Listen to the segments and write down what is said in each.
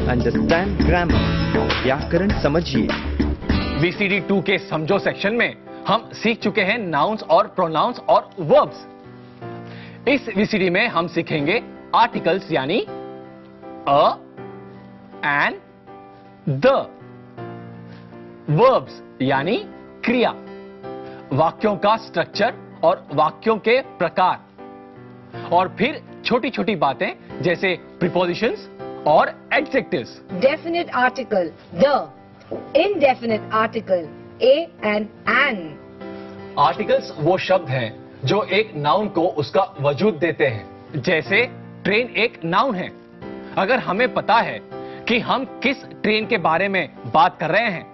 Understand grammar, व्याकरण समझिए। VCD 2 के समझो सेक्शन में हम सीख चुके हैं नाउन्स और प्रोनाउंस और वर्ब्स। इस VCD में हम सीखेंगे आर्टिकल्स यानी अ एंड द, वर्ब्स यानी क्रिया, वाक्यों का स्ट्रक्चर और वाक्यों के प्रकार, और फिर छोटी छोटी बातें जैसे प्रीपोजिशंस और adjectives. Definite article the, indefinite article a and an. Articles वो शब्द हैं जो एक नाउन को उसका वजूद देते हैं। जैसे ट्रेन एक नाउन है। अगर हमें पता है कि हम किस ट्रेन के बारे में बात कर रहे हैं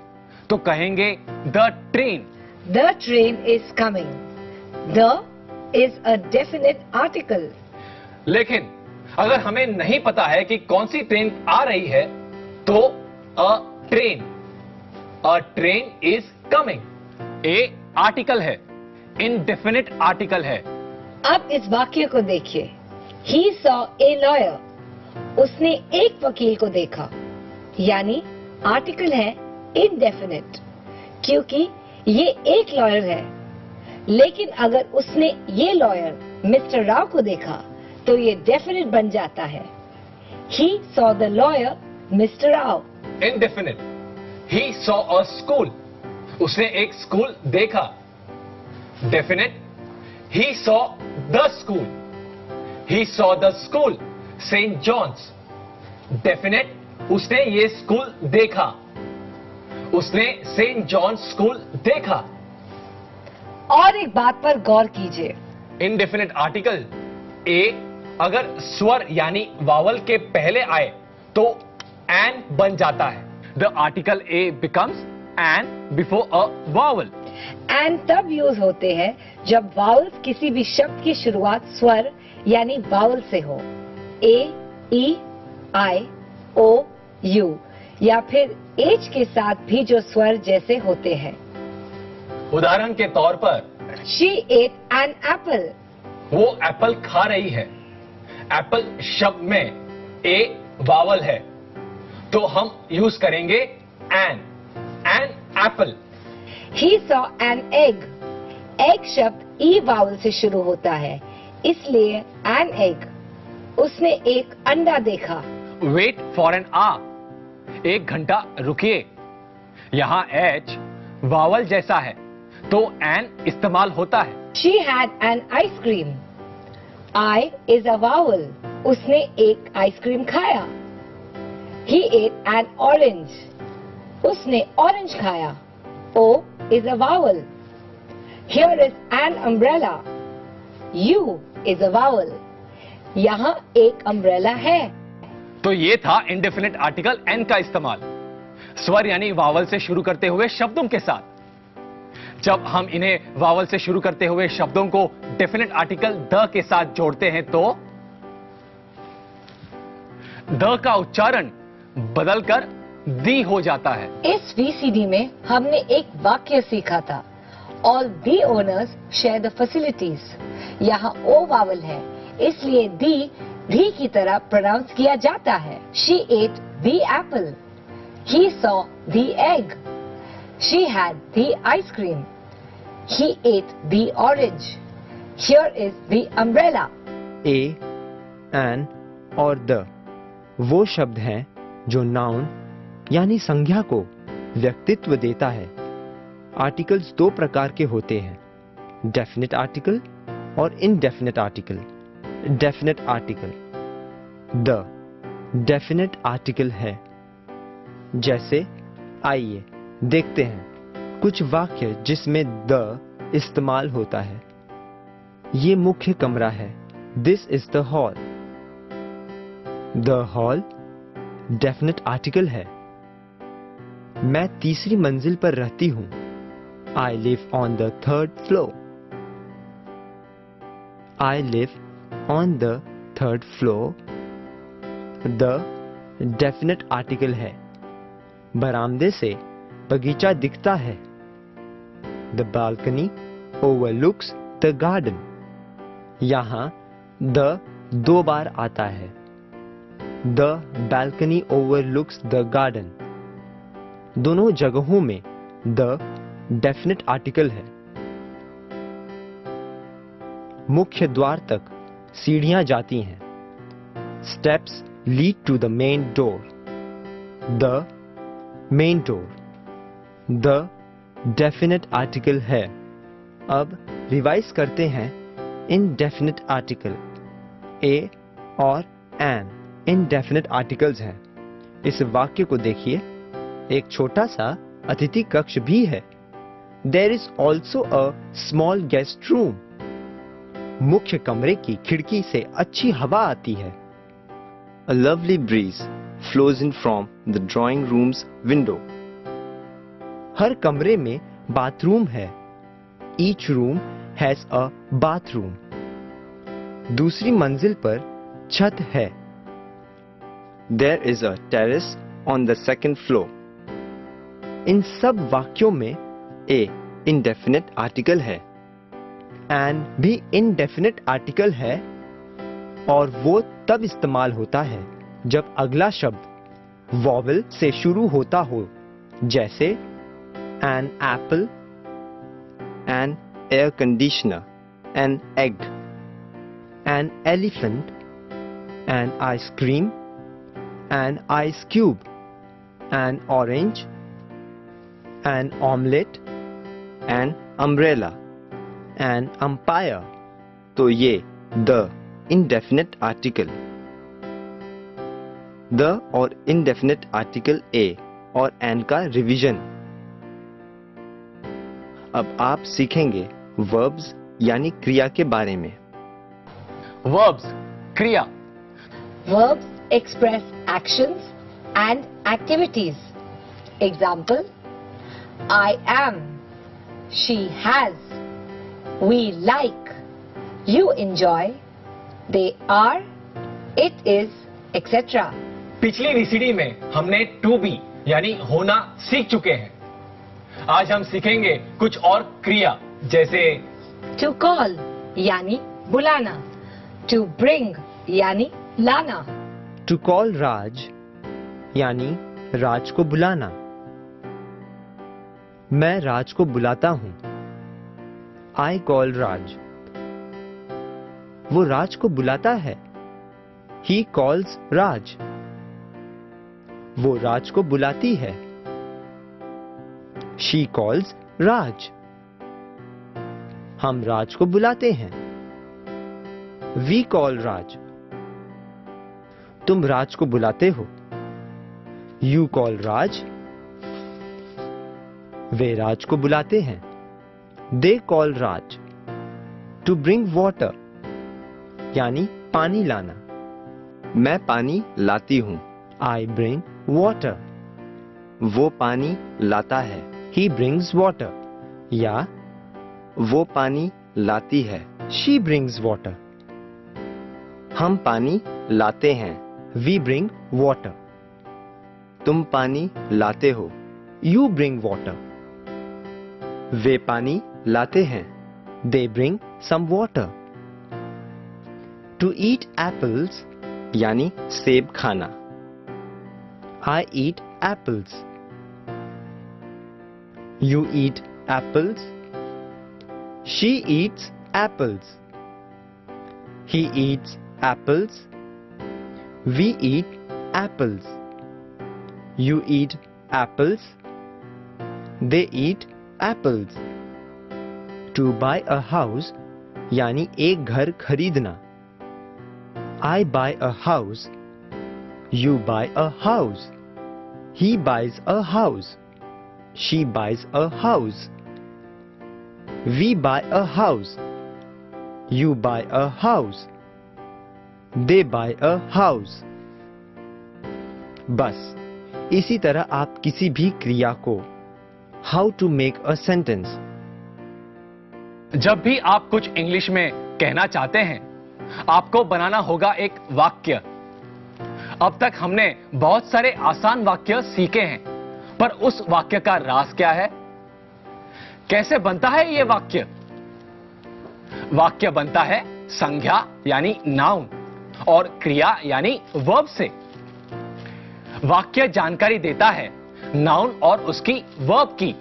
तो कहेंगे the train. The train is coming. The is a definite article. लेकिन अगर हमें नहीं पता है कि कौन सी ट्रेन आ रही है तो अ train is coming A article है, इनडेफिनिट आर्टिकल है। अब इस वाक्य को देखिए। He saw a lawyer. उसने एक वकील को देखा, यानी आर्टिकल है इनडेफिनिट, क्योंकि ये एक लॉयर है। लेकिन अगर उसने ये लॉयर मिस्टर राव को देखा तो ये डेफिनेट बन जाता है। He saw the lawyer Mr. Rao. Indefinite. He saw a school. उसने एक स्कूल देखा। Definite. He saw the school. He saw the school St. John's. Definite. उसने ये स्कूल देखा। उसने सेंट जॉन स्कूल देखा। और एक बात पर गौर कीजिए। इनडेफिनेट आर्टिकल ए अगर स्वर यानी वावल के पहले आए तो एन बन जाता है। The article a becomes an before a vowel. And तब यूज होते हैं जब वावल्स किसी भी शब्द की शुरुआत स्वर यानी वावल से हो। ए, ई, आई, ओ, यू या फिर एच के साथ भी जो स्वर जैसे होते हैं। उदाहरण के तौर पर She ate an apple. वो एप्पल खा रही है। एप्पल शब्द में ए वावल है तो हम यूज करेंगे an apple. He saw an egg. Egg शब्द ई वावल से शुरू होता है, इसलिए an egg। उसने एक अंडा देखा। वेट फॉर एन आवर, एक घंटा रुकिए। यहां एच वावल जैसा है तो एन इस्तेमाल होता है। She had an ice cream. I is a vowel. उसने एक आइसक्रीम खाया। He ate an orange. उसने ऑरेंज खाया। O is a vowel. Here is an umbrella. U is a vowel. यहाँ एक अम्ब्रेला है। तो ये था इंडेफिनिट आर्टिकल एन का इस्तेमाल स्वर यानी वावल से शुरू करते हुए शब्दों के साथ। जब हम इन्हें वावल से शुरू करते हुए शब्दों को डेफिनेट आर्टिकल द के साथ जोड़ते हैं तो द का उच्चारण बदलकर दी हो जाता है। इस VCD में हमने एक वाक्य सीखा था। All the owners share the facilities. यहाँ ओ वावल है, इसलिए दी की तरह प्रोनाउंस किया जाता है। She ate the apple. He saw the egg. She had the ice cream. He ate the orange. Here is the umbrella. A, an और the वो शब्द हैं जो नाउन यानी संज्ञा को व्यक्तित्व देता है। आर्टिकल्स दो प्रकार के होते हैं, डेफिनेट आर्टिकल और indefinite article. Definite article the definite article है। जैसे आइए देखते हैं कुछ वाक्य जिसमें द इस्तेमाल होता है। ये मुख्य कमरा है। This is the hall. The hall definite article है। मैं तीसरी मंजिल पर रहती हूं। I live on the third floor. I live on the third floor the definite article है। बरामदे से बगीचा दिखता है। The balcony overlooks the garden. यहां द दो बार आता है। The balcony overlooks the garden. दोनों जगहों में the डेफिनेट आर्टिकल है। मुख्य द्वार तक सीढ़ियां जाती हैं। Steps lead to the main door. The main door. The definite article है। अब रिवाइज करते हैं इनडेफिनेट आर्टिकल। ए और एन इनडेफिनेट आर्टिकल्स हैं। इस वाक्य को देखिए, एक छोटा सा अतिथि कक्ष भी है। There is also a small guest room. मुख्य कमरे की खिड़की से अच्छी हवा आती है। A lovely breeze flows in from the drawing room's window. हर कमरे में बाथरूम है। Each room has a bathroom. दूसरी मंजिल पर छत है। There is a terrace on the second floor. इन सब वाक्यों में ए इंडेफिनेट आर्टिकल है, एन भी इंडेफिनेट आर्टिकल है, और वो तब इस्तेमाल होता है जब अगला शब्द वॉवेल से शुरू होता हो, जैसे an apple, an air conditioner, an egg, an elephant, an ice cream, an ice cube, an orange, an omelette, an umbrella, an umpire. तो ये the indefinite article, the और indefinite article a और an का रिवीजन। अब आप सीखेंगे verbs यानी क्रिया के बारे में। Verbs, क्रिया। Verbs express actions and activities. Example: I am, she has, we like, you enjoy, they are, it is, etc. पिछली वीसीडी में हमने टू बी यानी होना सीख चुके हैं। आज हम सीखेंगे कुछ और क्रिया, जैसे To call यानी बुलाना, to bring यानी लाना, To call राज यानी राज को बुलाना। मैं राज को बुलाता हूं। I call राज। वो राज को बुलाता है। He calls राज। वो राज को बुलाती है। She calls राज। हम राज को बुलाते हैं। We call राज। तुम राज को बुलाते हो। You call राज। वे राज को बुलाते हैं। They call Raj. To bring water यानी पानी लाना। मैं पानी लाती हूं। I bring water। वो पानी लाता है। He brings water। या वो पानी लाती है। She brings water। हम पानी लाते हैं। We bring water। तुम पानी लाते हो। You bring water। वे पानी लाते हैं। They bring some water. To eat apples यानी सेब खाना। I eat apples. You eat apples. She eats apples. He eats apples. We eat apples. You eat apples. They eat apples. To buy a house यानी एक घर खरीदना। I buy a house. You buy a house. He buys a house. She buys a house. We buy a house. You buy a house. They buy a house. बस इसी तरह आप किसी भी क्रिया को How to make a sentence. जब भी आप कुछ इंग्लिश में कहना चाहते हैं, आपको बनाना होगा एक वाक्य। अब तक हमने बहुत सारे आसान वाक्य सीखे हैं, पर उस वाक्य का राज क्या है? कैसे बनता है ये वाक्य? वाक्य बनता है संज्ञा यानी नाउन और क्रिया यानी वर्ब से। वाक्य जानकारी देता है नाउन और उसकी वर्ब की।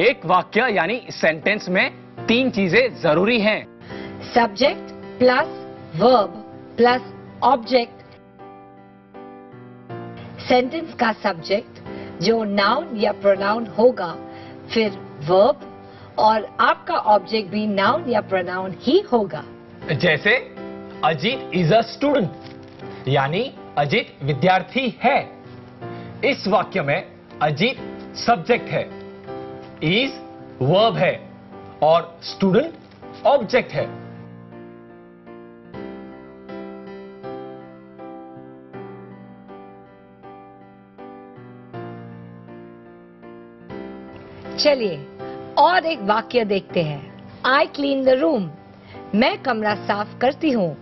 एक वाक्य यानी सेंटेंस में 3 चीजें जरूरी हैं। Subject plus verb plus object. Sentence का सब्जेक्ट जो नाउन या प्रोनाउन होगा, फिर वर्ब, और आपका ऑब्जेक्ट भी नाउन या प्रोनाउन ही होगा। जैसे अजीत इज अ स्टूडेंट, यानी अजीत विद्यार्थी है। इस वाक्य में अजीत सब्जेक्ट है, इज वर्ब है और स्टूडेंट ऑब्जेक्ट है। चलिए और एक वाक्य देखते हैं। आई क्लीन द रूम, मैं कमरा साफ करती हूँ।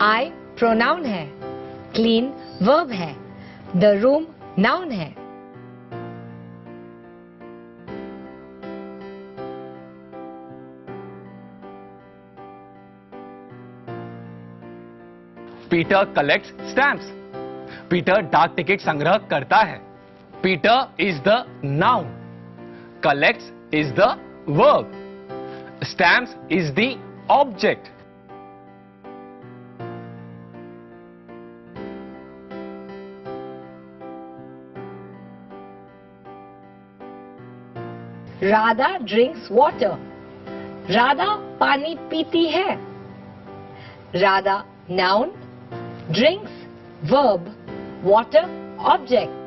आई प्रोनाउन है, क्लीन वर्ब है, द रूम नाउन है। पीटर कलेक्ट्स स्टैम्प्स, पीटर डाक टिकट संग्रह करता है। Peter is the noun, collects is the verb, stamps is the object. Radha drinks water, Radha पानी पीती है। Radha noun, drinks verb, water object.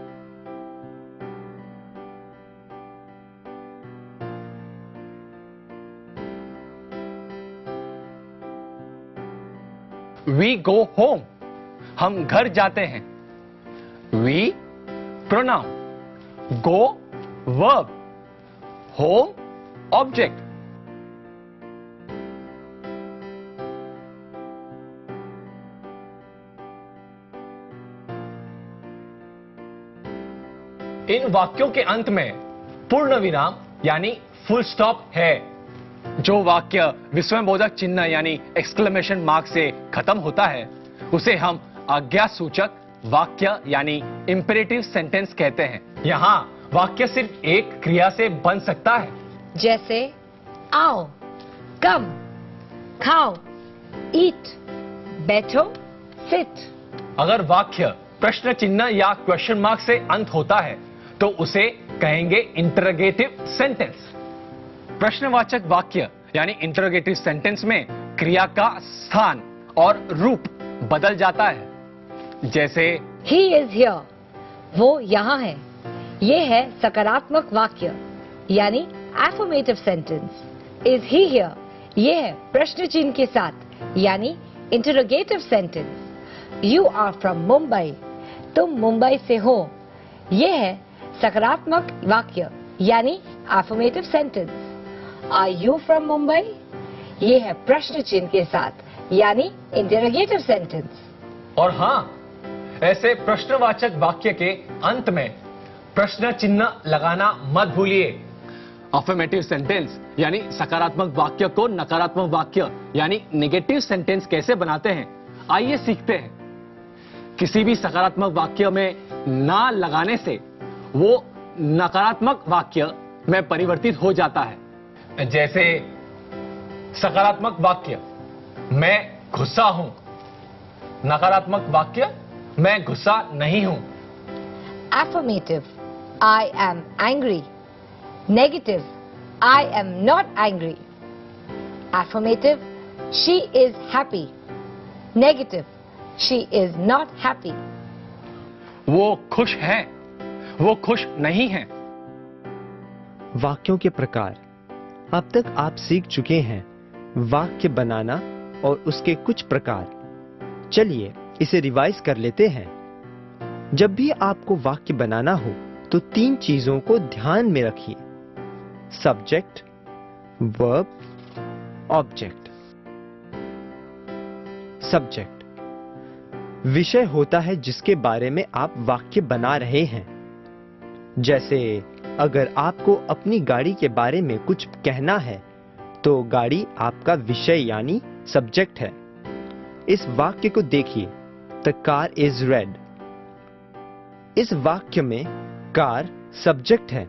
We go home, हम घर जाते हैं। We pronoun, go verb, home object। इन वाक्यों के अंत में पूर्ण विराम यानी फुल स्टॉप है। जो वाक्य विस्मयबोधक चिन्ह यानी एक्सक्लेमेशन मार्क से खत्म होता है, उसे हम आज्ञा सूचक वाक्य यानी इंपेरेटिव सेंटेंस कहते हैं। यहाँ वाक्य सिर्फ एक क्रिया से बन सकता है, जैसे आओ, कम, खाओ, ईट, बैठो, सिट। अगर वाक्य प्रश्न चिन्ह या क्वेश्चन मार्क से अंत होता है तो उसे कहेंगे इंटरोगेटिव सेंटेंस। प्रश्नवाचक वाक्य यानी इंटरोगेटिव सेंटेंस में क्रिया का स्थान और रूप बदल जाता है। जैसे ही इज हियर, वो यहाँ है। ये है सकारात्मक वाक्य यानी affirmative sentence. Is he here, ये है प्रश्न चिन्ह के साथ यानी interrogative sentence. You are from Mumbai, तुम मुंबई से हो। ये है सकारात्मक वाक्य यानी affirmative sentence. Are you from Mumbai, ये है प्रश्न चिन्ह के साथ यानी इंटरोगेटिव सेंटेंस। और हां, ऐसे प्रश्नवाचक वाक्य के अंत में प्रश्न चिन्ह लगाना मत भूलिए। अफर्मेटिव सेंटेंस यानी सकारात्मक वाक्य को नकारात्मक वाक्य यानी नेगेटिव सेंटेंस कैसे बनाते हैं, आइए सीखते हैं। किसी भी सकारात्मक वाक्य में ना लगाने से वो नकारात्मक वाक्य में परिवर्तित हो जाता है। जैसे सकारात्मक वाक्य मैं गुस्सा हूं, नकारात्मक वाक्य मैं गुस्सा नहीं हूं। Affirmative, I am angry. Negative, I am not angry. Affirmative, she is happy. Negative, she is not happy. वो खुश है, वो खुश नहीं है। वाक्यों के प्रकार। अब तक आप सीख चुके हैं वाक्य बनाना और उसके कुछ प्रकार। चलिए इसे रिवाइज कर लेते हैं। जब भी आपको वाक्य बनाना हो तो 3 चीजों को ध्यान में रखिए: सब्जेक्ट, वर्ब, ऑब्जेक्ट। सब्जेक्ट विषय होता है जिसके बारे में आप वाक्य बना रहे हैं। जैसे अगर आपको अपनी गाड़ी के बारे में कुछ कहना है तो गाड़ी आपका विषय यानी सब्जेक्ट है। इस वाक्य को देखिए, द कार इज रेड। इस वाक्य में कार सब्जेक्ट है,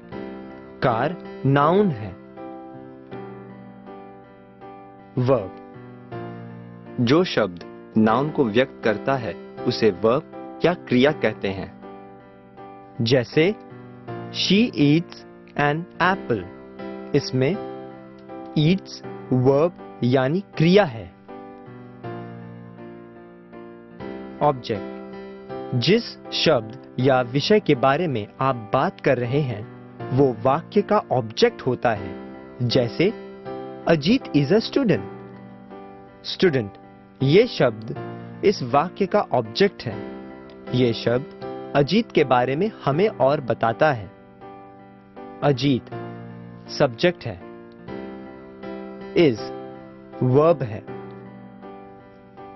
कार नाउन है। वर्ब, जो शब्द नाउन को व्यक्त करता है उसे वर्ब या क्रिया कहते हैं। जैसे she eats an apple, इसमें eats वर्ब यानी क्रिया है। ऑब्जेक्ट, जिस शब्द या विषय के बारे में आप बात कर रहे हैं वो वाक्य का ऑब्जेक्ट होता है। जैसे Ajit is a student, student ये शब्द इस वाक्य का ऑब्जेक्ट है। ये शब्द अजीत के बारे में हमें और बताता है। अजीत सब्जेक्ट है, इज वर्ब है,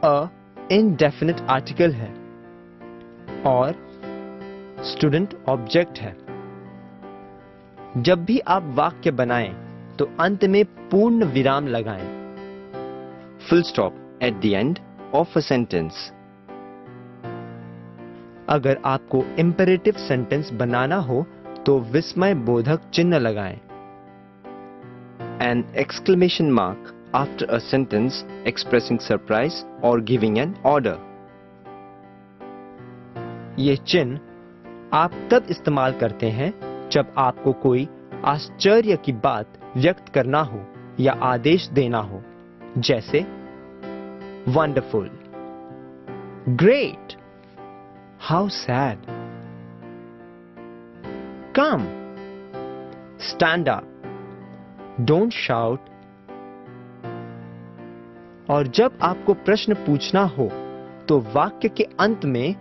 अ इनडेफिनिट आर्टिकल है और स्टूडेंट ऑब्जेक्ट है। जब भी आप वाक्य बनाएं तो अंत में पूर्ण विराम लगाएं। Full stop at the end of a sentence. अगर आपको इंपेरेटिव सेंटेंस बनाना हो तो विस्मय बोधक चिन्ह लगाएं। An exclamation mark after a sentence expressing surprise or giving an order. ये चिन्ह आप तब इस्तेमाल करते हैं जब आपको कोई आश्चर्य की बात व्यक्त करना हो या आदेश देना हो। जैसे wonderful, great, how sad, come, stand up, don't shout. और जब आपको प्रश्न पूछना हो तो वाक्य के अंत में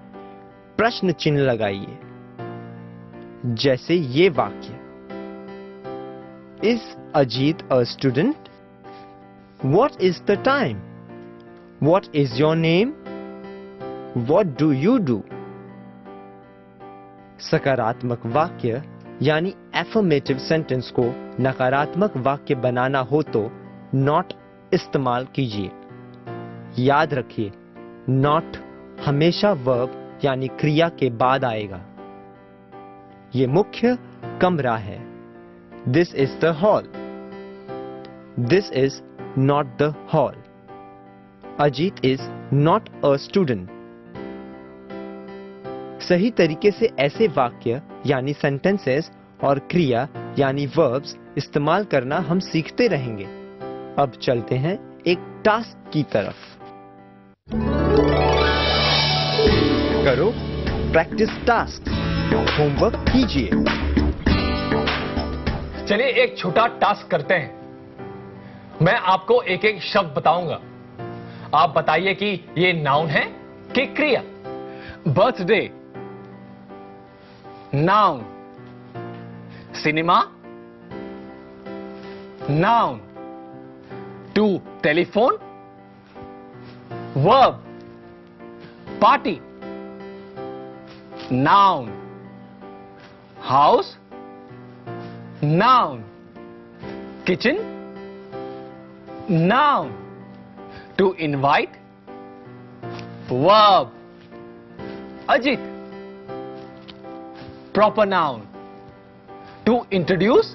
प्रश्न चिन्ह लगाइए। जैसे ये वाक्य, is Ajit a student? What is the time? What is your name? What do you do? सकारात्मक वाक्य यानी एफर्मेटिव सेंटेंस को नकारात्मक वाक्य बनाना हो तो नॉट इस्तेमाल कीजिए। याद रखिए, नॉट हमेशा वर्ब यानी क्रिया के बाद आएगा। ये मुख्य कमरा है। This is the hall. This is not the hall. Ajit is not a student. सही तरीके से ऐसे वाक्य यानी सेंटेंसेस और क्रिया यानी वर्ब्स इस्तेमाल करना हम सीखते रहेंगे। अब चलते हैं एक टास्क की तरफ। करो प्रैक्टिस टास्क, होमवर्क कीजिए। चलिए एक छोटा टास्क करते हैं। मैं आपको एक एक शब्द बताऊंगा, आप बताइए कि ये नाउन है कि क्रिया। Birthday noun, cinema noun, to telephone verb, party noun, house noun, kitchen noun, to invite verb, Ajit, proper noun, to introduce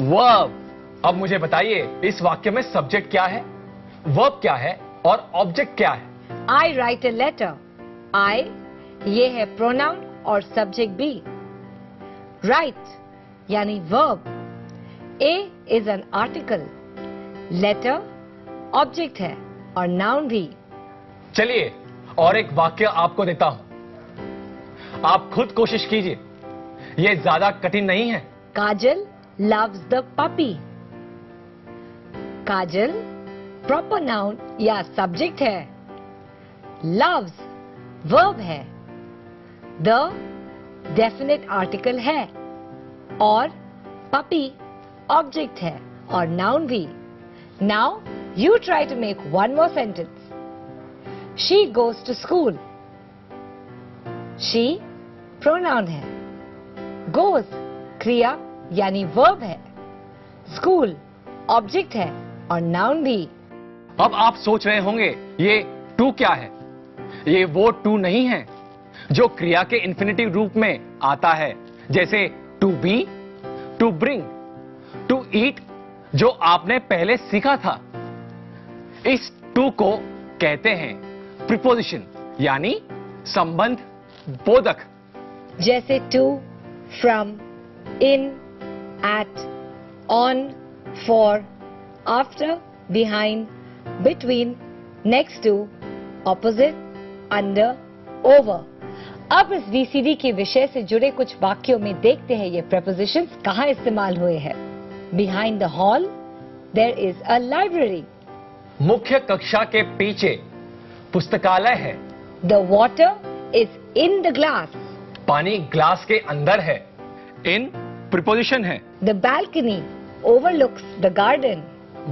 verb। अब मुझे बताइए इस वाक्य में सब्जेक्ट क्या है, वर्ब क्या है और ऑब्जेक्ट क्या है। I write a letter। I ये है प्रोनाउन और सब्जेक्ट भी। Write यानी verb. A is an article। Letter object है और नाउन भी। चलिए और एक वाक्य आपको देता हूं, आप खुद कोशिश कीजिए, यह ज्यादा कठिन नहीं है। काजल loves the puppy। Kajal proper noun या सब्जेक्ट है। loves वर्ब है। the डेफिनेट आर्टिकल है और puppy ऑब्जेक्ट है और नाउन भी। Now you try to make one more sentence। She goes to school। She pronoun है। Goes क्रिया यानी verb है। School ऑब्जेक्ट है और नाउन भी। अब आप सोच रहे होंगे ये टू क्या है। ये वो टू नहीं है जो क्रिया के इंफिनिटिव रूप में आता है, जैसे to be, to bring, to eat, जो आपने पहले सीखा था। इस टू को कहते हैं प्रीपोजिशन, यानी संबंध बोधक। जैसे to, from, in, at, on, for, after, behind, between, next to, opposite, under, over. अब इस VCD के विषय से जुड़े कुछ वाक्यों में देखते हैं ये prepositions कहाँ इस्तेमाल हुए हैं। Behind the hall, there is a library. मुख्य कक्षा के पीछे पुस्तकालय है। The water is in the glass. पानी ग्लास के अंदर है। इन प्रीपोजिशन है। The balcony overlooks the garden.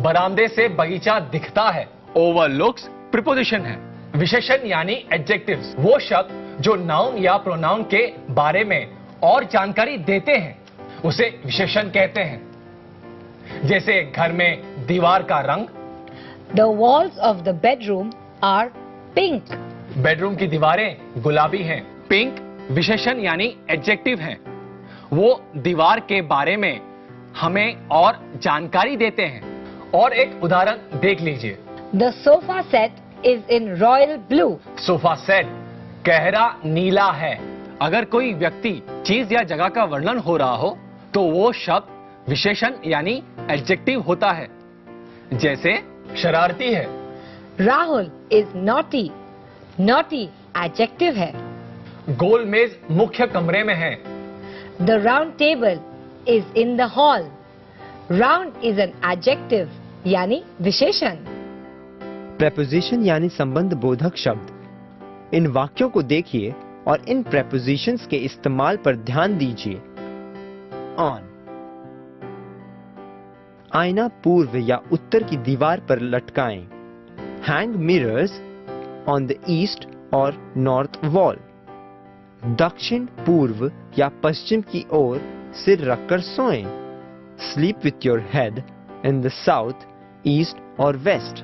बरामदे से बगीचा दिखता है। ओवरलुक्स प्रीपोजिशन है। विशेषण यानी एडजेक्टिव्स, वो शब्द जो नाउन या प्रोनाउन के बारे में और जानकारी देते हैं, उसे विशेषण कहते हैं। जैसे घर में दीवार का रंग। The walls of the bedroom are pink. Bedroom की दीवारें गुलाबी हैं। पिंक विशेषण यानी एडजेक्टिव हैं। वो दीवार के बारे में हमें और जानकारी देते हैं। और एक उदाहरण देख लीजिए। The sofa set is in royal blue. Sofa set गहरा नीला है। अगर कोई व्यक्ति, चीज या जगह का वर्णन हो रहा हो तो वो शब्द विशेषण यानी एडजेक्टिव होता है। जैसे शरारती है। Rahul is naughty. Naughty adjective है। गोल मेज मुख्य कमरे में है। The round table is in the hall. Round is an adjective यानी विशेषण। preposition यानी संबंध बोधक शब्द। इन वाक्यों को देखिए और इन prepositions के इस्तेमाल पर ध्यान दीजिए। On, आईना पूर्व या उत्तर की दीवार पर लटकाएं। Hang mirrors on the east और north wall. दक्षिण पूर्व या पश्चिम की ओर सिर रखकर सोएं। Sleep with your head in the south, east और west.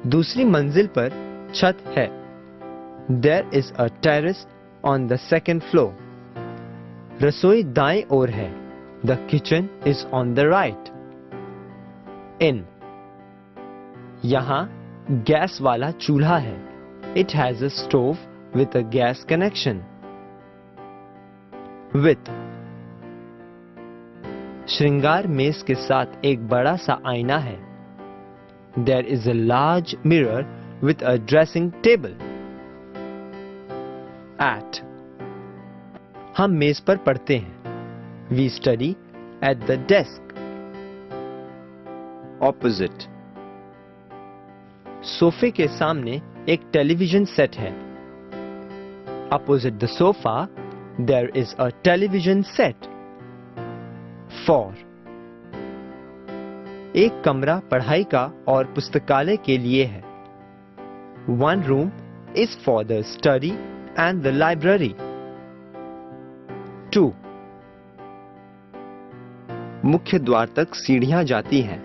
दूसरी मंजिल पर छत है। There is a terrace on the second floor. रसोई दाएं ओर है। The kitchen is on the right. In, यहाँ गैस वाला चूल्हा है। It has a stove with a gas connection. With, श्रृंगार मेज के साथ एक बड़ा सा आईना है। There is a large mirror with a dressing table. At, हम मेज पर पढ़ते हैं। We study at the desk. Opposite, सोफे के सामने एक टेलीविजन सेट है। Opposite the sofa, there is a television set. For, एक कमरा पढ़ाई का और पुस्तकालय के लिए है। One room is for the study and the library. 2, मुख्य द्वार तक सीढ़ियां जाती हैं।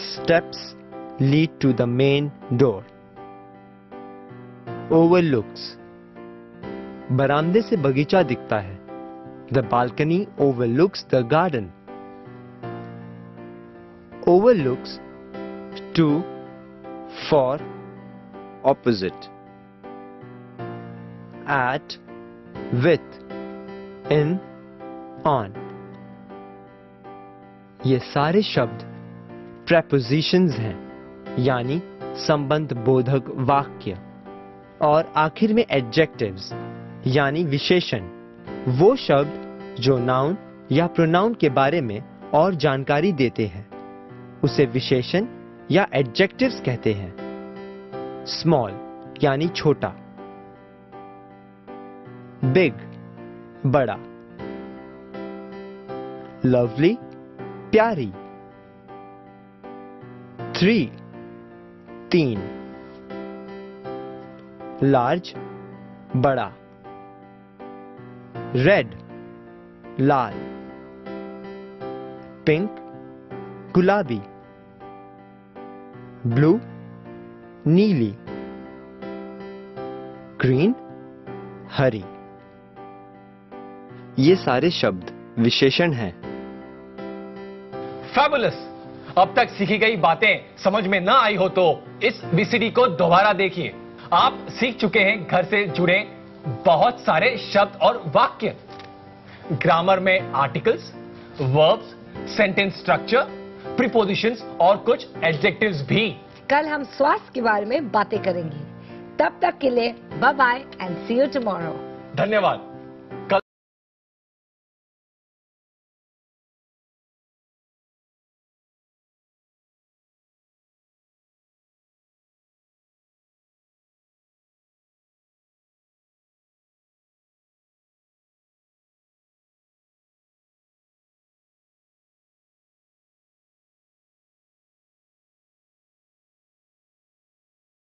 Steps lead to the main door. Overlooks, बरामदे से बगीचा दिखता है। The balcony overlooks the garden. Overlooks, to, for, opposite. At, with, in, on. ये सारे शब्द prepositions हैं, यानी संबंध बोधक वाक्य। और आखिर में adjectives, यानी विशेषण, वो शब्द जो नाउन या प्रोनाउन के बारे में और जानकारी देते हैं, उसे विशेषण या एडजेक्टिव्स कहते हैं। स्मॉल यानी छोटा। बिग बड़ा। लवली प्यारी। 3 तीन। लार्ज बड़ा। रेड लाल। पिंक गुलाबी। ब्लू नीली। ग्रीन हरी। ये सारे शब्द विशेषण हैं। फैबुलस। अब तक सीखी गई बातें समझ में ना आई हो तो इस वीसीडी को दोबारा देखिए। आप सीख चुके हैं घर से जुड़े बहुत सारे शब्द और वाक्य। ग्रामर में articles, verbs, sentence structure, prepositions और कुछ एडजेक्टिव्स भी। कल हम स्वास्थ्य के बारे में बातें करेंगे। तब तक के लिए bye bye and see you tomorrow. धन्यवाद।